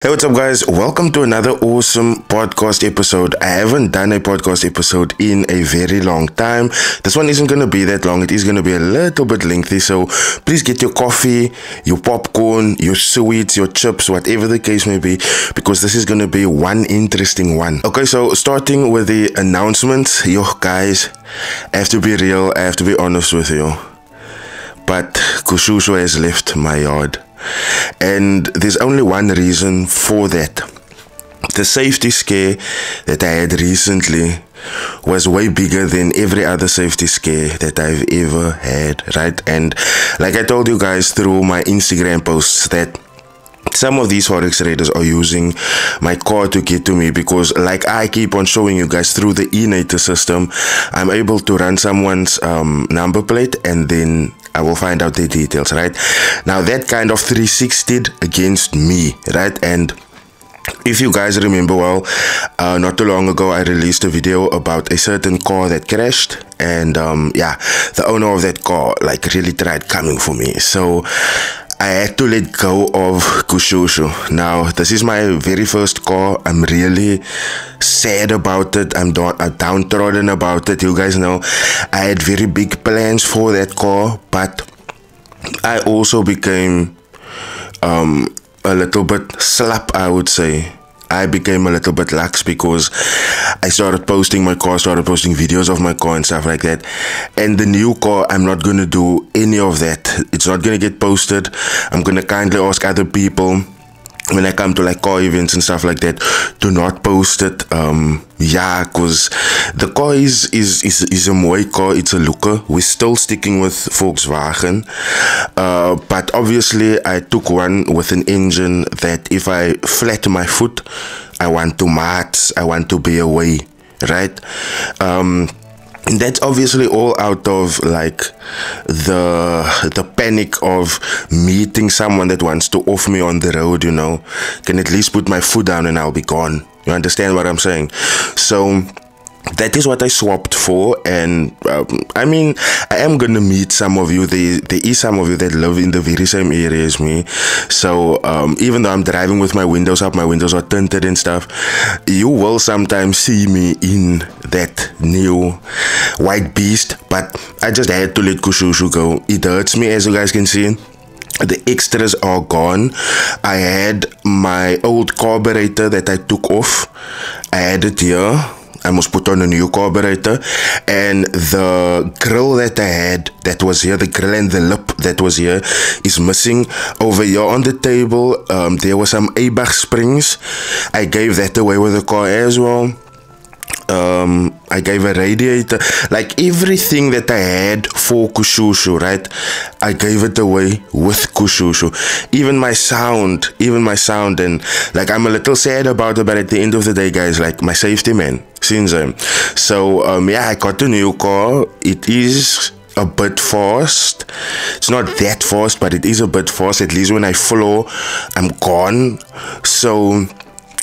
Hey, what's up, guys? Welcome to another awesome podcast episode. I haven't done a podcast episode in a very long time. This one isn't going to be that long. It is going to be a little bit lengthy. So please get your coffee, your popcorn, your sweets, your chips, whatever the case may be, because this is going to be one interesting one. Okay, so starting with the announcements. Yo, guys, I have to be real. I have to be honest with you. But Kushushu has left my yard. And there's only one reason for that. The safety scare that I had recently was way bigger than every other safety scare that I've ever had, right? And like I told you guys through my Instagram posts that some of these forex traders are using my car to get to me, because like I keep on showing you guys through the e-nator system, I'm able to run someone's number plate and then I will find out the details, right? Now that kind of 360'd against me, right? And if you guys remember well, not too long ago I released a video about a certain car that crashed, and yeah, the owner of that car like really tried coming for me, so I had to let go of Kushushu. Now, this is my very first car. I'm really sad about it. I'm downtrodden about it. You guys know I had very big plans for that car, but I also became a little bit slap, I would say. I became a little bit lax because I started posting my car, started posting videos of my car and stuff like that. And the new car, I'm not going to do any of that. It's not going to get posted. I'm going to kindly ask other people when I come to like car events and stuff like that to not post it. Yeah, because the car is a mooi car. It's a looker. We're still sticking with Volkswagen, but obviously I took one with an engine that if I flatten my foot, I want to mat, I want to be away, right? And that's obviously all out of like the panic of meeting someone that wants to off me on the road, you know. Can at least put my foot down and I'll be gone. You understand what I'm saying? So that is what I swapped for. And I mean, I am gonna meet some of you. There is some of you that live in the very same area as me. So even though I'm driving with my windows up, my windows are tinted and stuff, you will sometimes see me in that new white beast. But I just had to let Kushushu go. It hurts me, as you guys can see. The extras are gone. I had my old carburetor that I took off. I had it here. I must put on a new carburetor, and the grill that I had that was here, the grill and the lip that was here, is missing. Over here on the table, there were some Eibach springs. I gave that away with the car as well. I gave a radiator, like everything that I had for Kushushu, right? I gave it away with Kushushu. Even my sound, and like I'm a little sad about it, but at the end of the day, guys, like my safety man, Sinze. So yeah, I got a new car. It is a bit fast. It's not that fast, but it is a bit fast. At least when I flow, I'm gone. So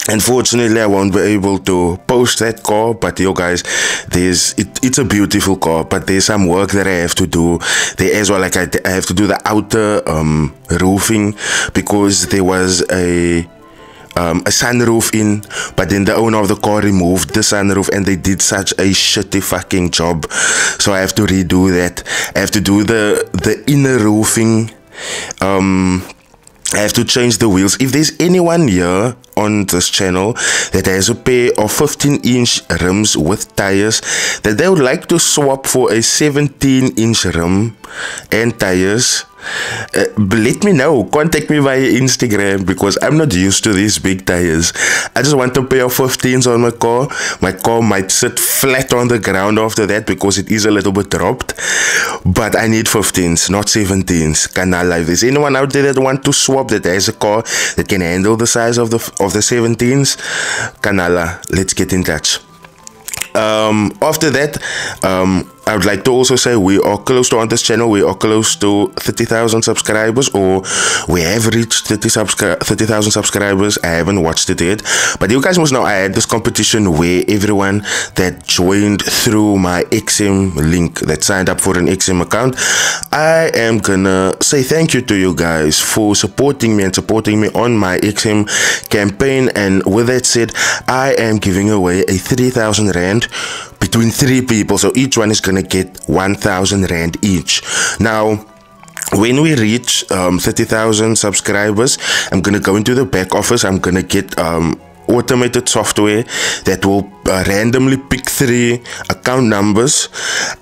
unfortunately, I won't be able to post that car, but you guys, it's a beautiful car, but there's some work that I have to do there as well. Like I have to do the outer roofing, because there was a sunroof in, but then the owner of the car removed the sunroof and they did such a shitty fucking job. So I have to redo that. I have to do the inner roofing. I have to change the wheels. If there's anyone here on this channel that has a pair of 15-inch rims with tires that they would like to swap for a 17-inch rim and tires, let me know. Contact me via Instagram, because I'm not used to these big tires. I just want a pair of 15s on my car. My car might sit flat on the ground after that because it is a little bit dropped, but I need 15s, not 17s. Kanala, if there's anyone out there that want to swap, that has a car that can handle the size of the 17s, Kanala, let's get in touch. After that, I would like to also say we are close to, on this channel, we are close to 30,000 subscribers, or we have reached 30,000 subscribers. I haven't watched it yet, but you guys must know I had this competition where everyone that joined through my XM link, that signed up for an XM account, I am gonna say thank you to you guys for supporting me and supporting me on my XM campaign. And with that said, I am giving away a 3,000 rand between 3 people, so each one is gonna get 1,000 rand each. Now when we reach 30,000 subscribers, I'm gonna go into the back office. I'm gonna get automated software that will randomly pick 3 account numbers.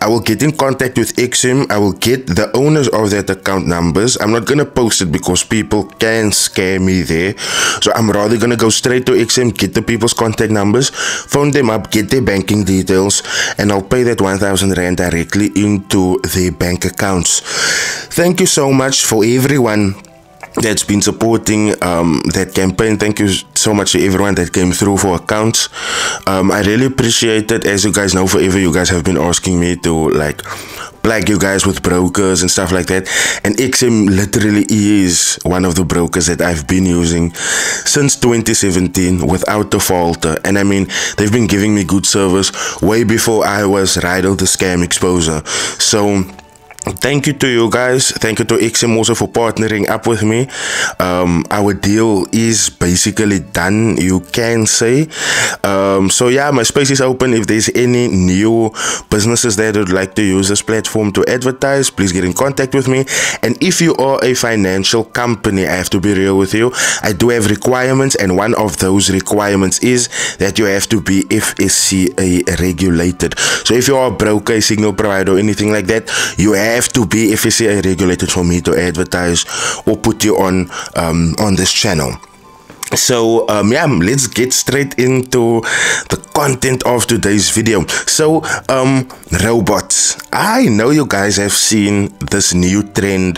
I will get in contact with XM. I will get the owners of that account numbers. I'm not gonna post it because people can scare me there, so I'm rather gonna go straight to XM, get the people's contact numbers, phone them up, get their banking details, and I'll pay that 1,000 rand directly into their bank accounts. Thank you so much for everyone that's been supporting that campaign. Thank you so much to everyone that came through for accounts. I really appreciate it. As you guys know, forever you guys have been asking me to like plug you guys with brokers and stuff like that, and XM literally is one of the brokers that I've been using since 2017 without a falter. And I mean, they've been giving me good service way before I was Rydal the Scam Exposer. So thank you to you guys. Thank you to XM also for partnering up with me. Our deal is basically done, you can say. So yeah, my space is open. If there's any new businesses that would like to use this platform to advertise, please get in contact with me. And if you are a financial company, I have to be real with you, I do have requirements, and one of those requirements is that you have to be FSCA regulated. So if you are a broker, a signal provider, or anything like that, you have to be FSCA regulated for me to advertise or put you on this channel. So yeah, let's get straight into the content of today's video. So robots. I know you guys have seen this new trend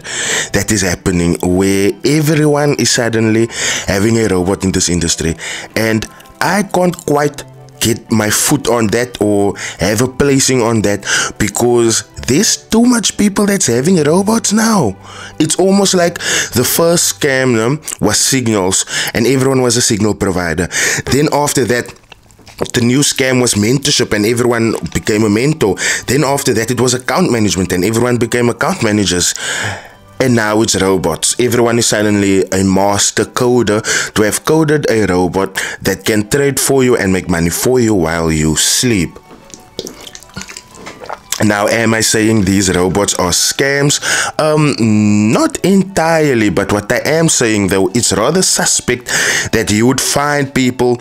that is happening where everyone is suddenly having a robot in this industry, and I can't quite get my foot on that or have a placing on that because there's too much people that's having robots now. It's almost like the first scam was signals, and everyone was a signal provider. Then after that, the new scam was mentorship, and everyone became a mentor. Then after that, it was account management, and everyone became account managers. And now it's robots. Everyone is suddenly a master coder to have coded a robot that can trade for you and make money for you while you sleep. Now, am I saying these robots are scams? Not entirely, but what I am saying though, it's rather suspect that you would find people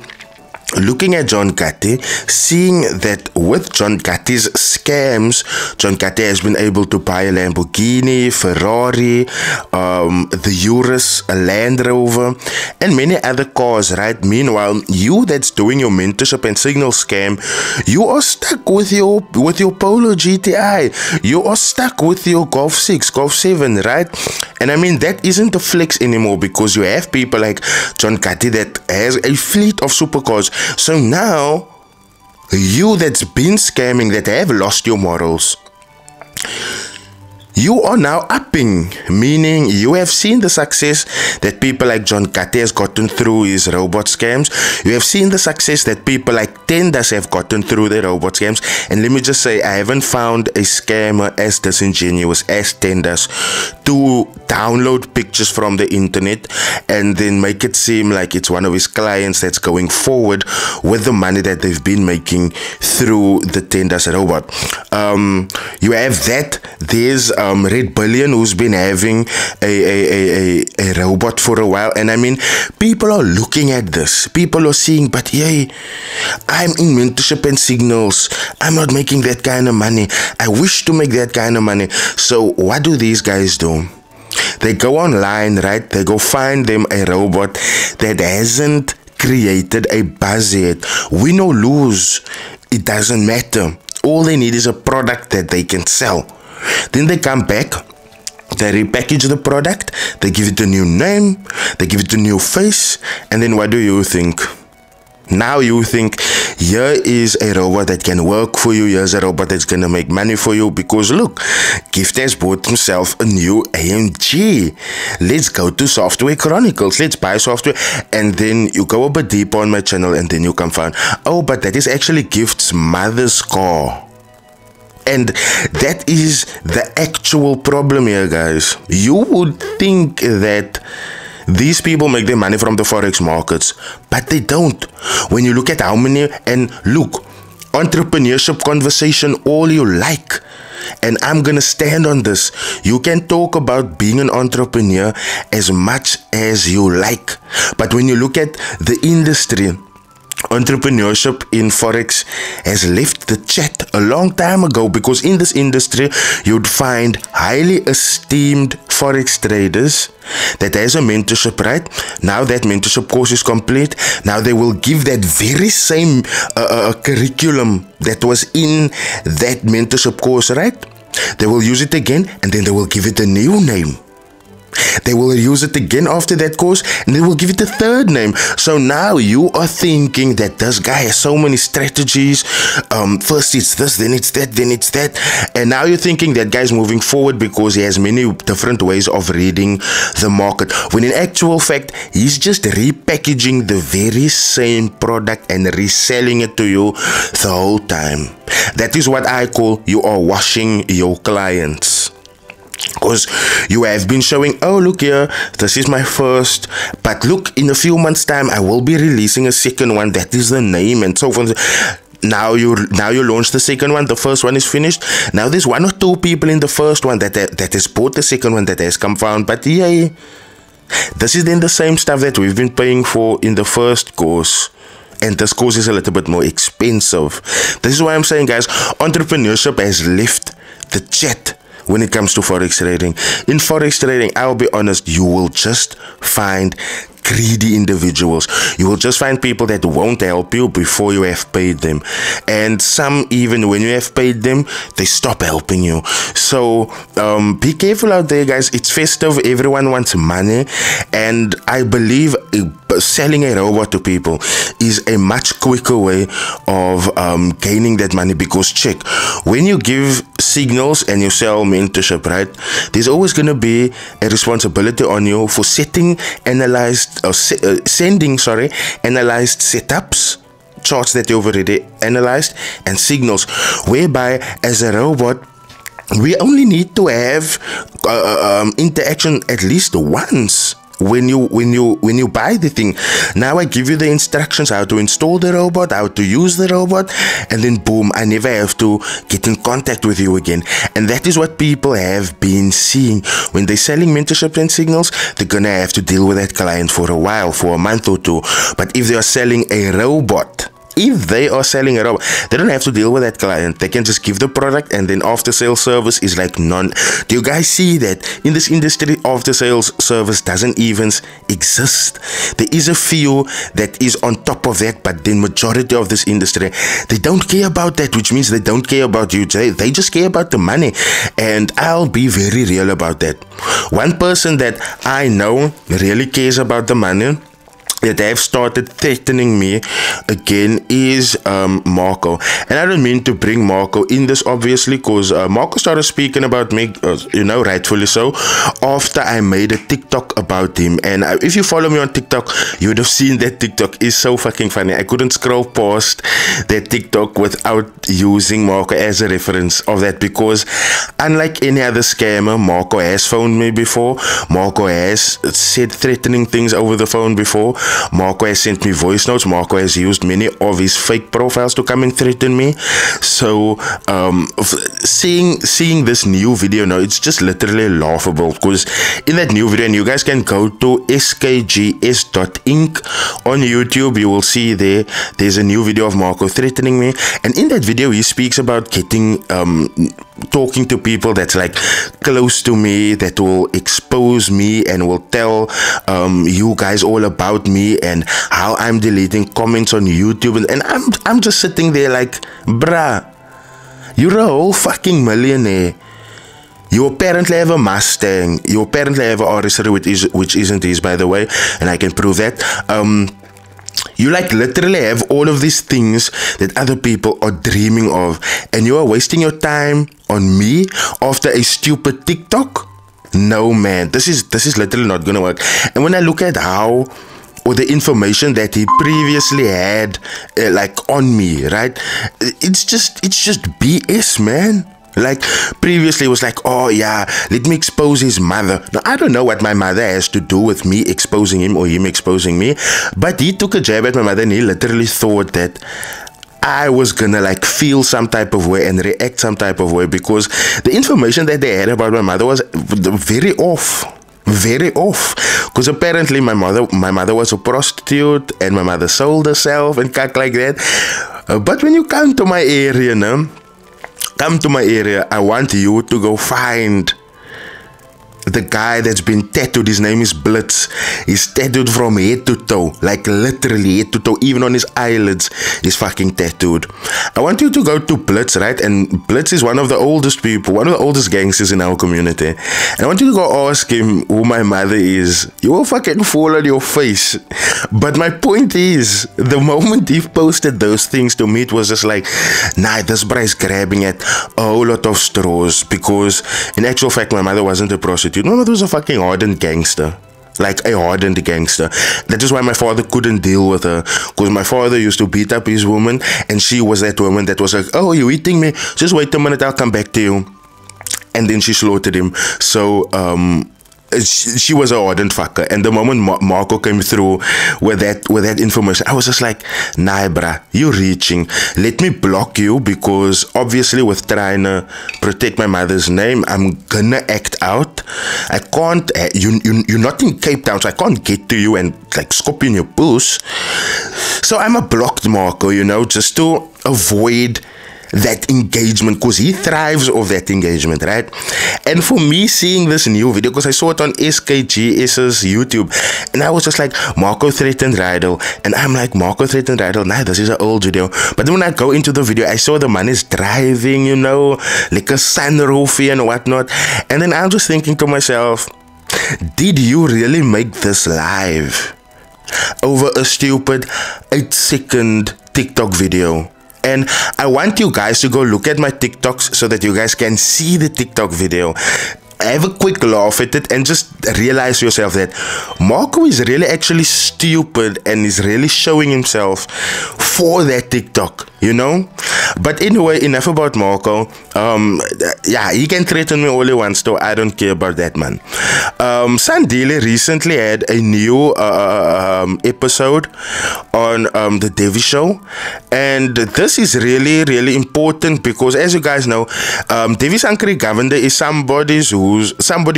looking at John Gotti, seeing that with John Gotti's scams, John Gotti has been able to buy a Lamborghini, Ferrari, the Urus, a Land Rover, and many other cars, right? Meanwhile, you that's doing your mentorship and signal scam, you are stuck with your Polo GTI. You are stuck with your Golf 6, Golf 7, right? And I mean, that isn't a flex anymore because you have people like John Gotti that has a fleet of supercars. So now, you that's been scamming, that have lost your morals, you are now upping, meaning you have seen the success that people like John Gotti has gotten through his robot scams. You have seen the success that people like Tenders have gotten through their robot scams. And let me just say, I haven't found a scammer as disingenuous as Tenders to download pictures from the internet and then make it seem like it's one of his clients that's going forward with the money that they've been making through the Tenders robot. You have that. There's Red Billion, who's been having a robot for a while, and I mean, people are looking at this, people are seeing, but yay, I'm in mentorship and signals, I'm not making that kind of money, I wish to make that kind of money. So what do these guys do? They go online, right? They go find them a robot that hasn't created a buzz yet. Win or lose, it doesn't matter. All they need is a product that they can sell. Then they come back, they repackage the product, they give it a new name, they give it a new face, and then what do you think? Now you think, here is a robot that can work for you, here's a robot that's gonna make money for you, because look, Gift has bought himself a new AMG. Let's go to Software Chronicles, let's buy software, and then you go a bit deeper on my channel, and then you can find, oh, but that is actually Gift's mother's car. And that is the actual problem here, guys. You would think that these people make their money from the forex markets, but they don't. When you look at how many, and look, entrepreneurship conversation all you like, and I'm gonna stand on this. You can talk about being an entrepreneur as much as you like, but when you look at the industry, entrepreneurship in forex has left the chat a long time ago, because in this industry you'd find highly esteemed forex traders that has a mentorship, right? Now that mentorship course is complete, now they will give that very same curriculum that was in that mentorship course, right? They will use it again, and then they will give it a new name. They will use it again after that course, and they will give it a third name. So now you are thinking that this guy has so many strategies. First it's this, then it's that, then it's that. And now you're thinking that guy's moving forward because he has many different ways of reading the market. When in actual fact, he's just repackaging the very same product and reselling it to you the whole time. That is what I call you are washing your clients. Because you have been showing, oh look here, this is my first, but look, in a few months time I will be releasing a second one, that is the name, and so forth. Now you launch the second one, the first one is finished. Now there's one or two people in the first one that has bought the second one, that has come found, but yay, this is then the same stuff that we've been paying for in the first course. And this course is a little bit more expensive. This is why I'm saying, guys, entrepreneurship has left the chat when it comes to forex trading. In forex trading, I'll be honest, you will just find greedy individuals. You will just find people that won't help you before you have paid them, and some, even when you have paid them, they stop helping you. So be careful out there, guys. It's festive, everyone wants money, and I believe selling a robot to people is a much quicker way of gaining that money. Because check, when you give signals and you sell mentorship, right, there's always going to be a responsibility on you for sending analyzed setups, charts that you've already analyzed, and signals, whereby as a robot we only need to have interaction at least once. When you buy the thing, now I give you the instructions how to install the robot, how to use the robot, and then boom, I never have to get in contact with you again. And that is what people have been seeing. When they're selling mentorship and signals, they're gonna have to deal with that client for a while, for a month or two. But if they are selling a robot, they don't have to deal with that client. They can just give the product, and then after sales service is like none. Do you guys see that in this industry, after sales service doesn't even exist? There is a few that is on top of that, but the majority of this industry, they don't care about that, which means they don't care about you. They just care about the money. And I'll be very real about that. One person that I know really cares about the money, that have started threatening me again, is Marco. And I don't mean to bring Marco in this, obviously, because Marco started speaking about me, rightfully so, after I made a TikTok about him. And if you follow me on TikTok, you would have seen that TikTok is so fucking funny. I couldn't scroll past that TikTok without using Marco as a reference of that, because unlike any other scammer, Marco has phoned me before. Marco has said threatening things over the phone before. Marco has sent me voice notes. Marco has used many of his fake profiles to come and threaten me. So seeing this new video now, it's just literally laughable, because in that new video, and you guys can go to skgs.inc on YouTube, you will see there's a new video of Marco threatening me. And in that video, he speaks about getting talking to people that's like close to me, that will expose me and will tell you guys all about me and how I'm deleting comments on YouTube. And I'm just sitting there like, bruh, you're a whole fucking millionaire. You apparently have a Mustang. You apparently have an RS, which isn't his, by the way, and I can prove that. You like literally have all of these things that other people are dreaming of, and you are wasting your time on me after a stupid TikTok? No, man, this is literally not gonna work. And when I look at how, or the information that he previously had like on me, right, it's just BS, man. Like previously it was like, oh yeah, let me expose his mother. Now I don't know what my mother has to do with me exposing him or him exposing me, but he took a jab at my mother and he literally thought that I was gonna like feel some type of way and react some type of way, because the information that they had about my mother was very off. Very off, because apparently my mother was a prostitute and my mother sold herself and cut like that. But when you come to my area now, I want you to go find the guy that's been tattooed. His name is Blitz. He's tattooed from head to toe, like literally head to toe, even on his eyelids he's fucking tattooed. I want you to go to Blitz, right? And Blitz is one of the oldest people, one of the oldest gangsters in our community, and I want you to go ask him who my mother is. You will fucking fall on your face. But my point is, the moment he posted those things to me, it was just like, nah, this bro is grabbing at a whole lot of straws, because in actual fact my mother wasn't a prostitute. My mother was a fucking hardened gangster. Like a hardened gangster. That is why my father couldn't deal with her, because my father used to beat up his woman, and she was that woman that was like, oh, you eating me? Just wait a minute, I'll come back to you. And then she slaughtered him. So she was a ardent fucker. And the moment Marco came through with that information, I was just like, nah, bruh, you're reaching. Let me block you, because obviously with trying to protect my mother's name, I'm gonna act out. I can't, you're not in Cape Town, so I can't get to you and like scoop in your puss. So I'm a blocked Marco, you know, just to avoid that engagement, because he thrives off that engagement, right? And for me, seeing this new video, because I saw it on SKGS's YouTube, and I was just like, Marco threatened Rydell, and I'm like, Marco threatened Rydell, nah, this is an old video. But then when I go into the video, I saw the man is driving, you know, like a sunroofy and whatnot, and then I'm just thinking to myself, did you really make this live over a stupid 8-second TikTok video? And I want you guys to go look at my TikToks so that you guys can see the TikTok video. Have a quick laugh at it and just realize yourself that Marco is really actually stupid and is really showing himself for that TikTok, you know? But anyway, enough about Marco. Yeah, he can threaten me all he wants to. I don't care about that, man. Sandile recently had a new episode on the Devi show, and this is really, really important, because as you guys know, Devi Sankari Governor is somebody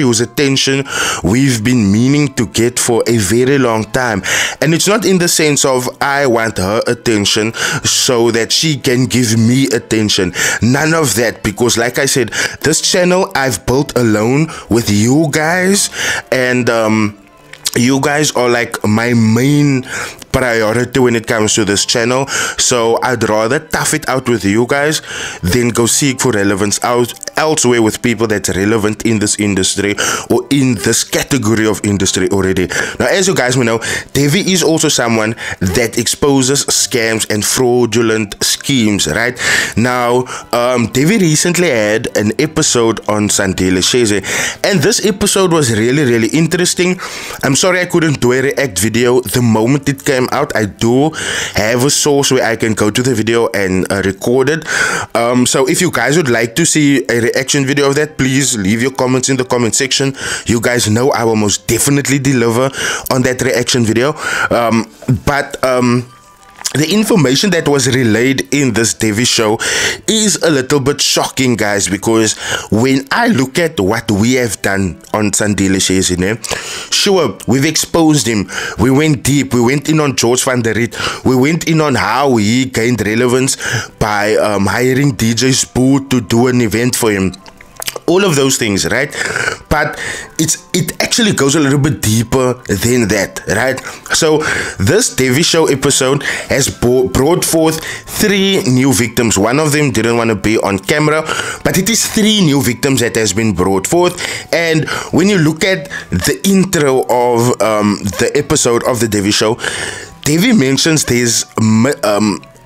whose attention we've been meaning to get for a very long time. And it's not in the sense of I want her attention so that she can give me attention. None of that, because like I said, this channel I've built alone with you guys, and you guys are like my main priority when it comes to this channel. So I'd rather tough it out with you guys than go seek for relevance elsewhere with people that's relevant in this industry or in this category of industry already. Now, as you guys may know, Devi is also someone that exposes scams and fraudulent schemes, right? Now, Devi recently had an episode on Sandile, Shezi, and this episode was really, really interesting. I'm sorry I couldn't do a react video the moment it came out. I do have a source where I can go to the video and record it. So if you guys would like to see a reaction video of that, please leave your comments in the comment section. You guys know I will most definitely deliver on that reaction video. The information that was relayed in this Devi show is a little bit shocking, guys, because when I look at what we have done on Sandile Shezi, sure, we've exposed him, we went deep, we went in on George van der Riet, we went in on how he gained relevance by hiring DJ Spoot to do an event for him. All of those things, right? But it actually goes a little bit deeper than that, right? So this Devi show episode has brought forth 3 new victims. One of them didn't want to be on camera, but it is 3 new victims that has been brought forth. And when you look at the intro of the episode of the Devi show, Devi mentions there's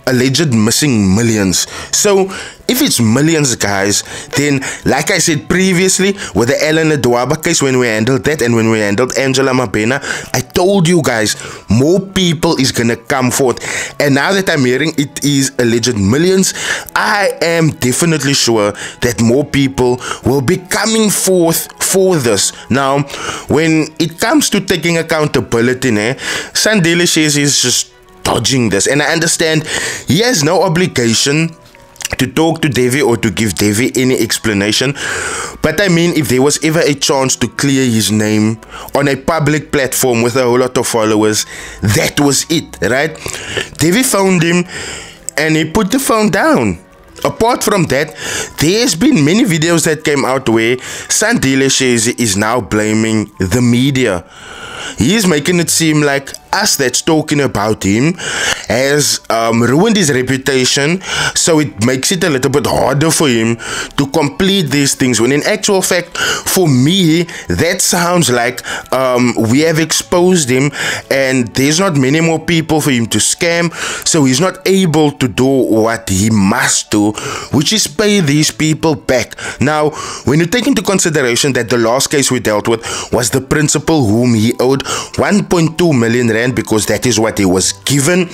alleged missing millions. So if it's millions, guys, then like I said previously with the Ellen Adwaba case, when we handled that and when we handled Angela Mabena, I told you guys more people is gonna come forth. And now that I'm hearing it is alleged millions, I am definitely sure that more people will be coming forth for this. Now when it comes to taking accountability, Sandile Shezi is just dodging this, and I understand he has no obligation to talk to Devi or to give Devi any explanation, but I mean, if there was ever a chance to clear his name on a public platform with a whole lot of followers, that was it, right? Devi phoned him and he put the phone down. Apart from that, there's been many videos that came out where Sandile Shezi is now blaming the media. He is making it seem like us that's talking about him has ruined his reputation, so it makes it a little bit harder for him to complete these things, when in actual fact, for me, that sounds like we have exposed him and there's not many more people for him to scam, so he's not able to do what he must do, which is pay these people back. Now, when you take into consideration that the last case we dealt with was the principal whom he owed 1.2 million rand because that is what he was given,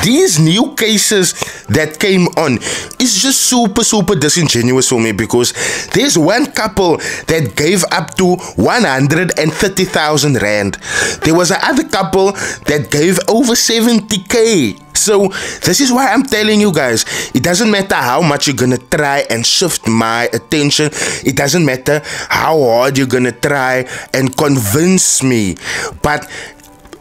these new cases that came on is just super disingenuous for me, because there's one couple that gave up to 130,000 rand. There was another couple that gave over 70k. So this is why I'm telling you guys, it doesn't matter how much you're gonna try and shift my attention, it doesn't matter how hard you're gonna try and convince me, but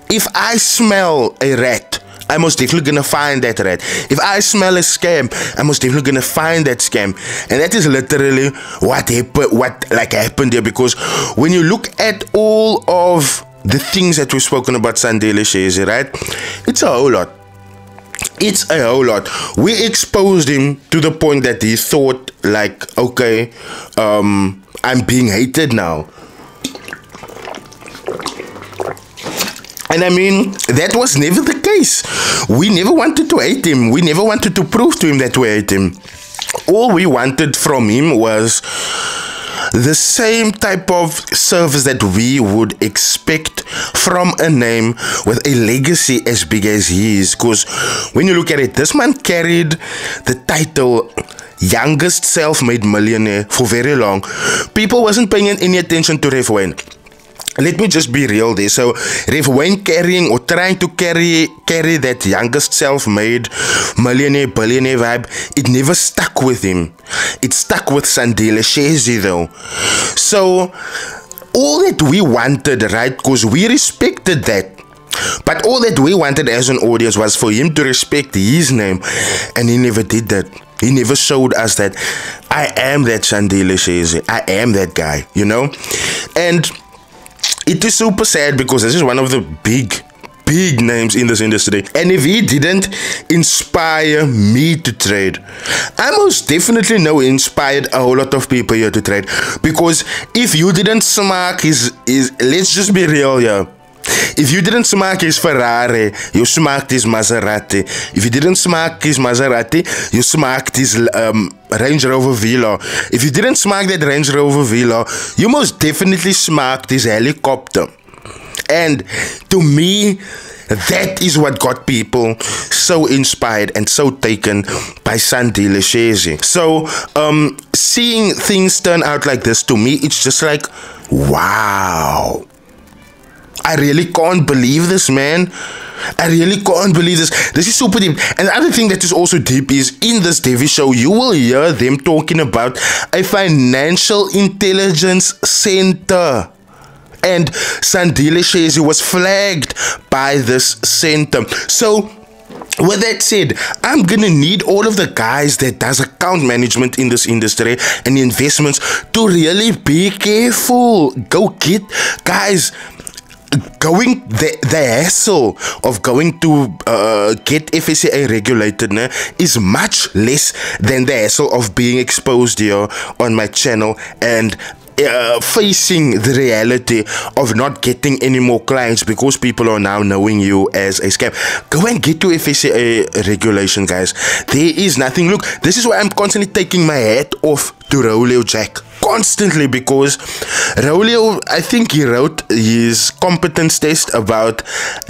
if I smell a rat, I'm most definitely gonna find that rat. If I smell a scam, I'm most definitely gonna find that scam. And that is literally what happened here, because when you look at all of the things that we've spoken about Sandile Shezi, right, it's a whole lot. It's a whole lot. We exposed him to the point that he thought like, okay, I'm being hated now. And I mean, that was never the case. We never wanted to hate him. We never wanted to prove to him that we hate him. All we wanted from him was the same type of service that we would expect from a name with a legacy as big as he is. Because when you look at it, this man carried the title youngest self-made millionaire for very long. People wasn't paying any attention to Rev Wayne. Let me just be real there. So Rev Wayne carrying or trying to carry that youngest self-made millionaire, billionaire vibe, it never stuck with him. It stuck with Sandile Shezi though. So all that we wanted, right, because we respected that, but all that we wanted as an audience was for him to respect his name, and he never did that. He never showed us that I am that Sandile Shezi, I am that guy, you know. And it is super sad because this is one of the big names in this industry, and if he didn't inspire me to trade, I most definitely know he inspired a whole lot of people here to trade. Because if you didn't smack his let's just be real here, if you didn't smack his Ferrari, you smacked his Maserati. If you didn't smack his Maserati, you smacked his Range Rover Villa. If you didn't smack that Range Rover Villa, you most definitely smacked his helicopter. And to me, that is what got people so inspired and so taken by Sandile Shezi. So seeing things turn out like this, to me, it's just like, wow. I really can't believe this, man. I really can't believe this. This is super deep. And the other thing that is also deep is, in this Devi show, you will hear them talking about a financial intelligence center. And Sandile Shezi was flagged by this center. So with that said, I'm gonna need all of the guys that does account management in this industry and investments to really be careful. Go get, guys, going the hassle of going to get FSCA regulated is much less than the hassle of being exposed here on my channel. And facing the reality of not getting any more clients because people are now knowing you as a scam. Go and get your FSCA regulation, guys. There is nothing. Look, this is why I'm constantly taking my hat off to Raulio Jack. Constantly, because Raulio, I think he wrote his competence test about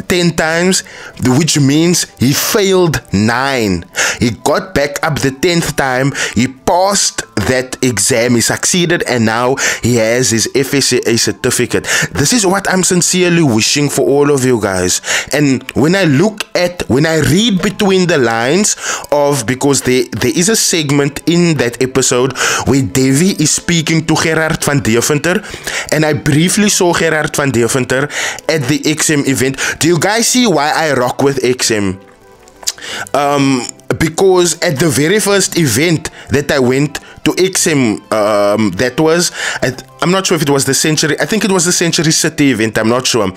10 times, which means he failed 9. He got back up the 10th time, he passed that exam, he succeeded, and now he has his FSCA certificate. This is what I'm sincerely wishing for all of you guys. And when I read between the lines of, because there is a segment in that episode where Devi is speaking to Gerard van Deventer, and I briefly saw Gerard van Deventer at the XM event. Do you guys see why I rock with XM? Because at the very first event that I went to XM, that was, I'm not sure if it was the Century, I think it was the Century City event, I'm not sure.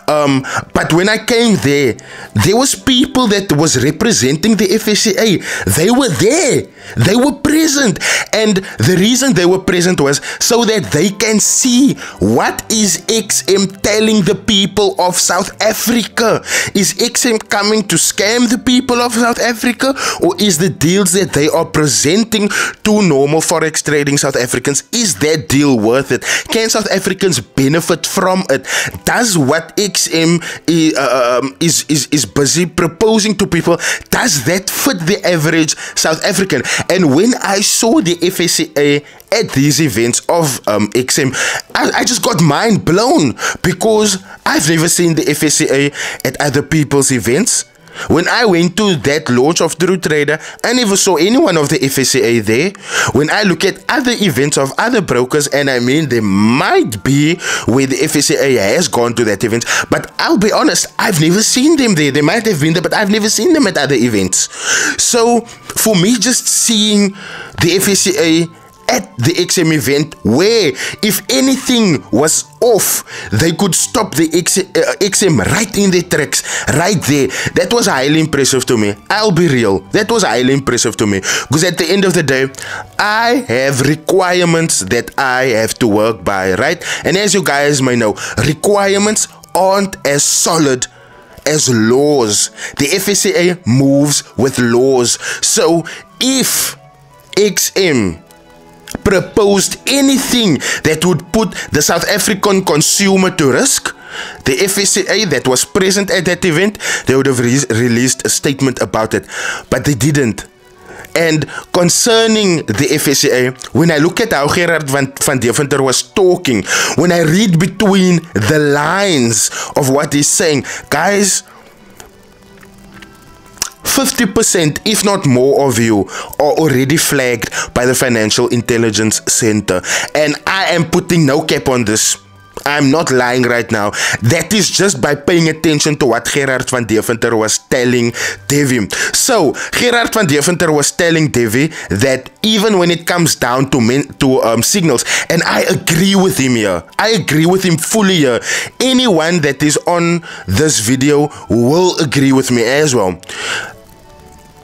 But when I came there was people that was representing the FSCA. They were there, they were present, and the reason they were present was so that they can see what is XM telling the people of South Africa. Is XM coming to scam the people of South Africa, or is the deals that they are presenting to normal forex trading South Africans, is that deal worth it? Can South Africans benefit from it? Does what XM is busy proposing to people, does that fit the average South African? And when I saw the FSCA at these events of XM, I just got mind blown, because I've never seen the FSCA at other people's events. When I went to that launch of True Trader, I never saw anyone of the FSCA there. When I look at other events of other brokers, and I mean there might be where the FSCA has gone to that event, but I'll be honest, I've never seen them there. They might have been there, but I've never seen them at other events. So for me, just seeing the FSCA at the XM event, where if anything was off, they could stop the XM right in their tracks, right there. That was highly impressive to me. I'll be real, that was highly impressive to me, because at the end of the day, I have requirements that I have to work by, right? And as you guys may know, requirements aren't as solid as laws. The FSCA moves with laws. So if XM proposed anything that would put the South African consumer to risk, the FSCA that was present at that event, they would have released a statement about it, but they didn't. And concerning the FSCA, when I look at how Gerard van Deventer was talking, when I read between the lines of what he's saying, guys, 50%, if not more of you, are already flagged by the Financial Intelligence Center. And I am putting no cap on this. I'm not lying right now. That is just by paying attention to what Gerard van Deventer was telling Devi. So, Gerard van Deventer was telling Devi that even when it comes down to signals, and I agree with him here. I agree with him fully here. Anyone that is on this video will agree with me as well.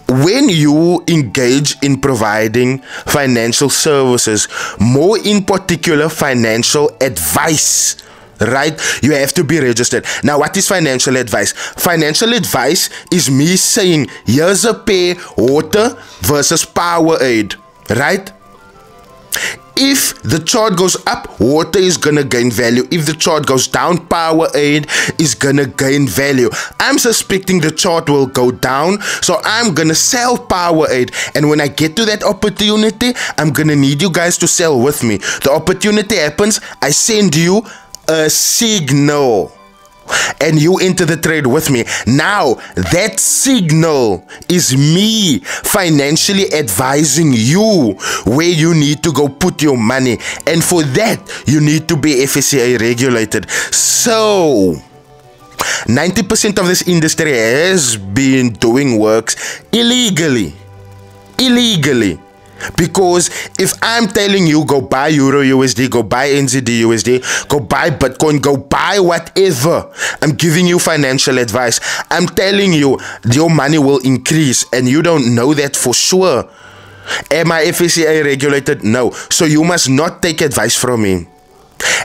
When you engage in providing financial services, more in particular financial advice, right, you have to be registered. Now, what is financial advice? Financial advice is me saying, here's a pair, water versus Powerade, right? If the chart goes up, water is gonna gain value. If the chart goes down, Powerade is gonna gain value. I'm suspecting the chart will go down, so I'm gonna sell Powerade. And when I get to that opportunity, I'm gonna need you guys to sell with me. The opportunity happens, I send you a signal, and you enter the trade with me. Now, that signal is me financially advising you where you need to go put your money. And for that, you need to be FSCA regulated. So, 90% of this industry has been doing works illegally. Because if I'm telling you, go buy Euro USD, go buy NZD USD, go buy Bitcoin, go buy whatever, I'm giving you financial advice. I'm telling you your money will increase, and you don't know that for sure. Am I FSCA regulated? No. So you must not take advice from me.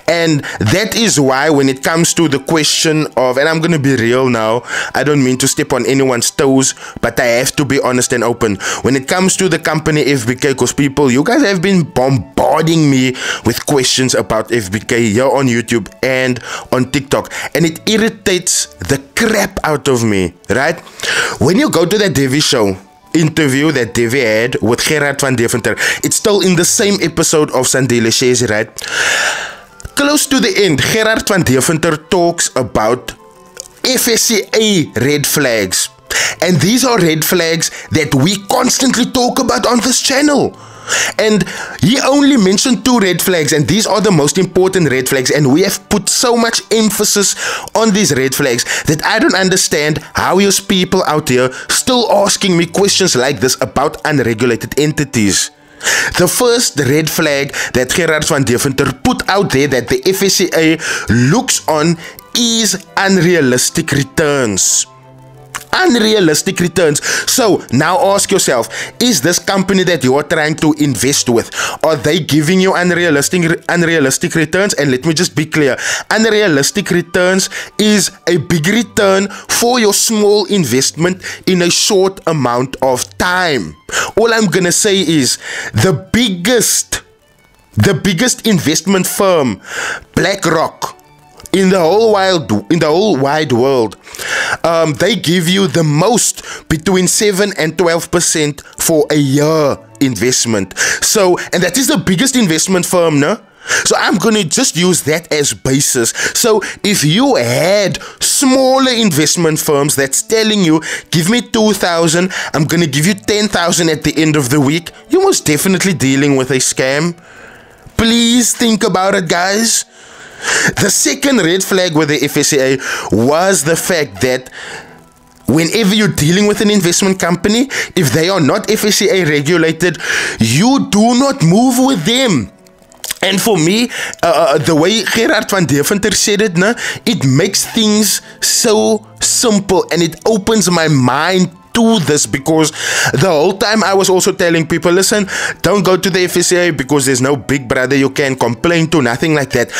And that is why when it comes to the question of, and I'm going to be real now, I don't mean to step on anyone's toes, but I have to be honest and open. When it comes to the company FBK, because people, you guys have been bombarding me with questions about FBK here on YouTube and on TikTok, and it irritates the crap out of me, right? When you go to that Devi show, interview that Devi had with Gerard van Deventer, it's still in the same episode of Sandile, Shezi, right? Close to the end, Gerard van Deventer talks about FSCA red flags. And these are red flags that we constantly talk about on this channel. And he only mentioned 2 red flags, and these are the most important red flags, and we have put so much emphasis on these red flags that I don't understand how you people out here still asking me questions like this about unregulated entities. The first red flag that Gerard van Deventer put out there that the FSCA looks on is unrealistic returns. Unrealistic returns. So now ask yourself, is this company that you are trying to invest with, are they giving you unrealistic returns? And let me just be clear, unrealistic returns is a big return for your small investment in a short amount of time. All I'm gonna say is the biggest investment firm, BlackRock, in the whole wide world, they give you the most between 7 and 12% for a year investment. So, and that is the biggest investment firm, no? So I'm gonna just use that as basis. So if you had smaller investment firms that's telling you, give me 2,000, I'm gonna give you 10,000 at the end of the week, you're most definitely dealing with a scam. Please think about it, guys. The second red flag with the FSCA was the fact that whenever you're dealing with an investment company, if they are not FSCA regulated, you do not move with them. And for me, the way Gerard van Deventer said it, it makes things so simple and it opens my mind to this, because the whole time I was also telling people, listen, don't go to the FSCA because there's no big brother you can complain to, nothing like that.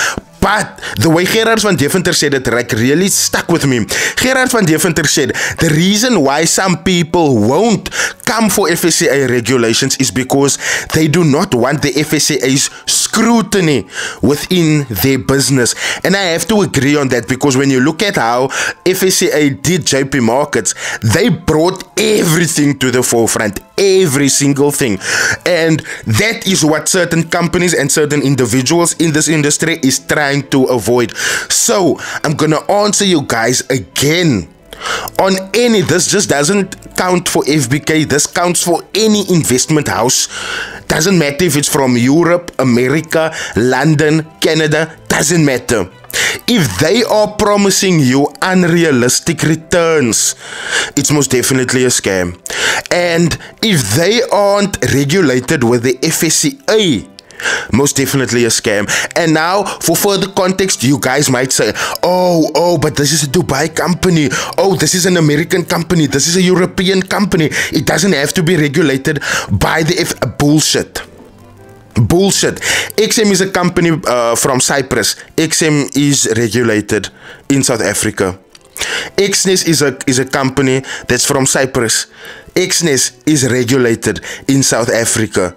But the way Gerard van Deventer said it, like, really stuck with me. Gerard van Deventer said the reason why some people won't come for FSCA regulations is because they do not want the FSCA's scrutiny within their business. And I have to agree on that, because when you look at how FSCA did JP Markets, they brought everything to the forefront, every single thing. And that is what certain companies and certain individuals in this industry is trying to avoid. So I'm gonna answer you guys again. On any, this just doesn't count for FBK, this counts for any investment house. Doesn't matter if it's from Europe, America, London, Canada, doesn't matter. If they are promising you unrealistic returns, it's most definitely a scam. And if they aren't regulated with the FSCA, most definitely a scam. And now, for further context, you guys might say, oh, but this is a Dubai company. Oh, this is an American company. This is a European company. It doesn't have to be regulated by the Bullshit. XM is a company from Cyprus. XM is regulated in South Africa. Xness is a company that's from Cyprus. Xness is regulated in South Africa.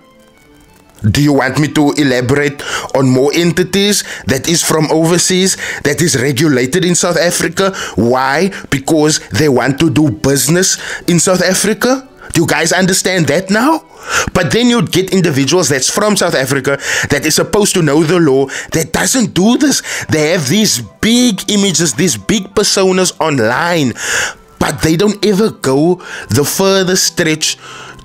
Do you want me to elaborate on more entities that is from overseas, that is regulated in South Africa? Why? Because they want to do business in South Africa? Do you guys understand that now? But then you'd get individuals that's from South Africa that is supposed to know the law that doesn't do this. They have these big images, these big personas online, but they don't ever go the further stretch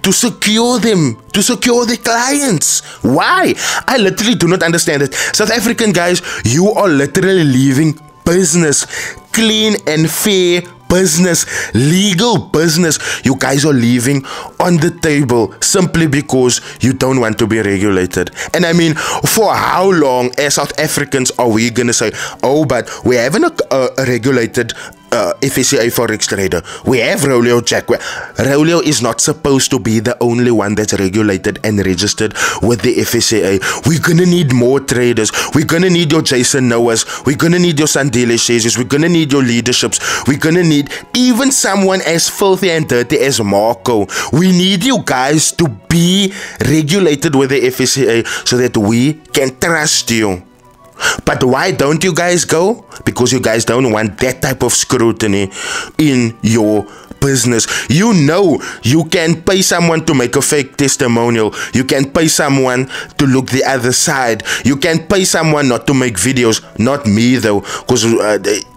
to secure them, to secure the clients. Why? I literally do not understand it. South African guys, you are literally leaving business, clean and fair business, legal business, you guys are leaving on the table simply because you don't want to be regulated. And I mean, for how long as South Africans are we gonna say, oh, but we haven't regulated FSCA Forex trader. We have Rolio Jack. Rolio is not supposed to be the only one that's regulated and registered with the FSCA. We're gonna need more traders. We're gonna need your Jason Noahs. We're gonna need your Sandile Shezis. We're gonna need your leaderships. We're gonna need even someone as filthy and dirty as Marco. We need you guys to be regulated with the FSCA so that we can trust you. But why don't you guys go? Because you guys don't want that type of scrutiny in your business. You know you can pay someone to make a fake testimonial. You can pay someone to look the other side. You can pay someone not to make videos. Not me though, because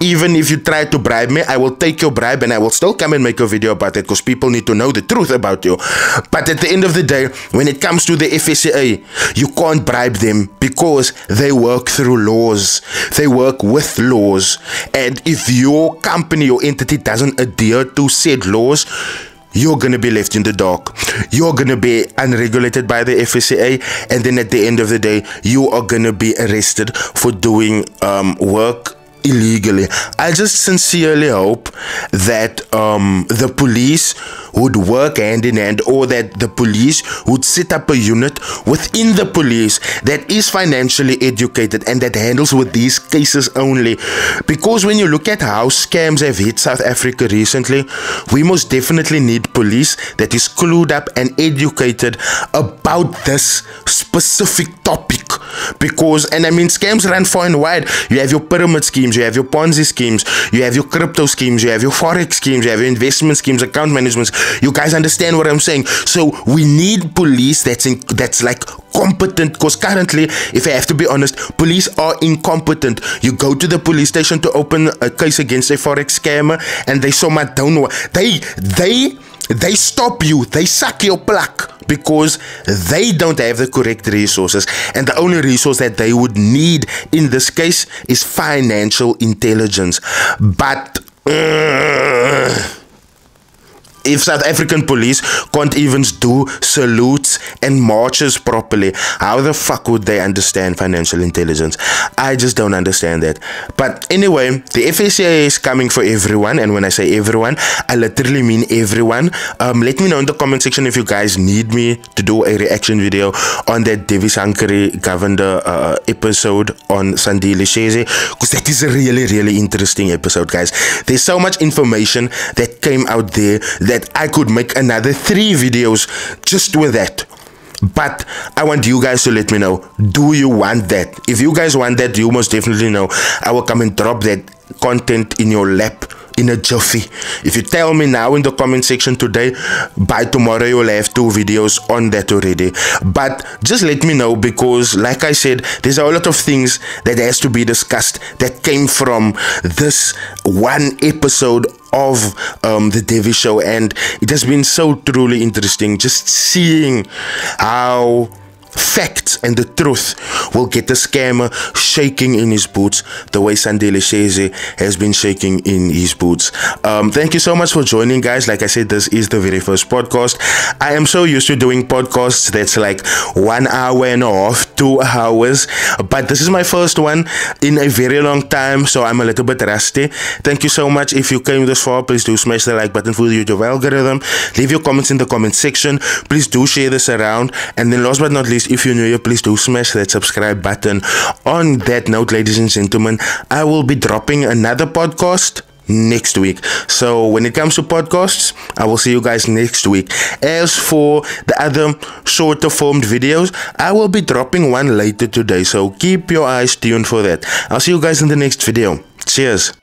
even if you try to bribe me, I will take your bribe and I will still come and make a video about it, because people need to know the truth about you. But at the end of the day, when it comes to the FSCA, you can't bribe them because they work through laws. They work with laws. And if your company, your entity doesn't adhere to said laws, you're gonna be left in the dark. You're gonna be unregulated by the FSCA, and then at the end of the day, you are gonna be arrested for doing work illegally. I just sincerely hope that the police would work hand in hand, or that the police would set up a unit within the police that is financially educated and that handles with these cases only. Because when you look at how scams have hit South Africa recently, we most definitely need police that is clued up and educated about this specific topic. Because, and I mean, scams run far and wide. You have your pyramid schemes, you have your Ponzi schemes, you have your crypto schemes, you have your forex schemes, you have your investment schemes, account management. You guys understand what I'm saying? So we need police that's like competent, because currently, if I have to be honest, police are incompetent. You go to the police station to open a case against a forex scammer, and they so much don't know. They stop you. They suck your pluck because they don't have the correct resources. And the only resource that they would need in this case is financial intelligence. But if South African police can't even do salutes and marches properly, how the fuck would they understand financial intelligence? I just don't understand that. But anyway, the FSCA is coming for everyone, and when I say everyone, I literally mean everyone. Let me know in the comment section if you guys need me to do a reaction video on that Devi Governor episode on Sandile Shezi, because that is a really interesting episode, guys. There's so much information that came out there that I could make another 3 videos just with that. But I want you guys to let me know, do you want that? If you guys want that, you most definitely know I will come and drop that content in your lap in a jiffy. If you tell me now in the comment section today, by tomorrow you'll have 2 videos on that already. But just let me know, because like I said, there's a lot of things that has to be discussed that came from this one episode of the Devi show, and it has been so truly interesting just seeing how facts and the truth will get the scammer shaking in his boots the way Sandile Shezi has been shaking in his boots. Thank you so much for joining, guys. Like I said, this is the very first podcast. I am so used to doing podcasts that's like 1 hour and a half, 2 hours, but this is my first one in a very long time, so I'm a little bit rusty. Thank you so much. If you came this far, please do smash the like button for the YouTube algorithm. Leave your comments in the comment section. Please do share this around, and then last but not least, if you're new here, please do smash that subscribe button. On that note, ladies and gentlemen, I will be dropping another podcast next week. So when it comes to podcasts, I will see you guys next week. As for the other shorter formed videos, I will be dropping one later today, so keep your eyes tuned for that. I'll see you guys in the next video. Cheers.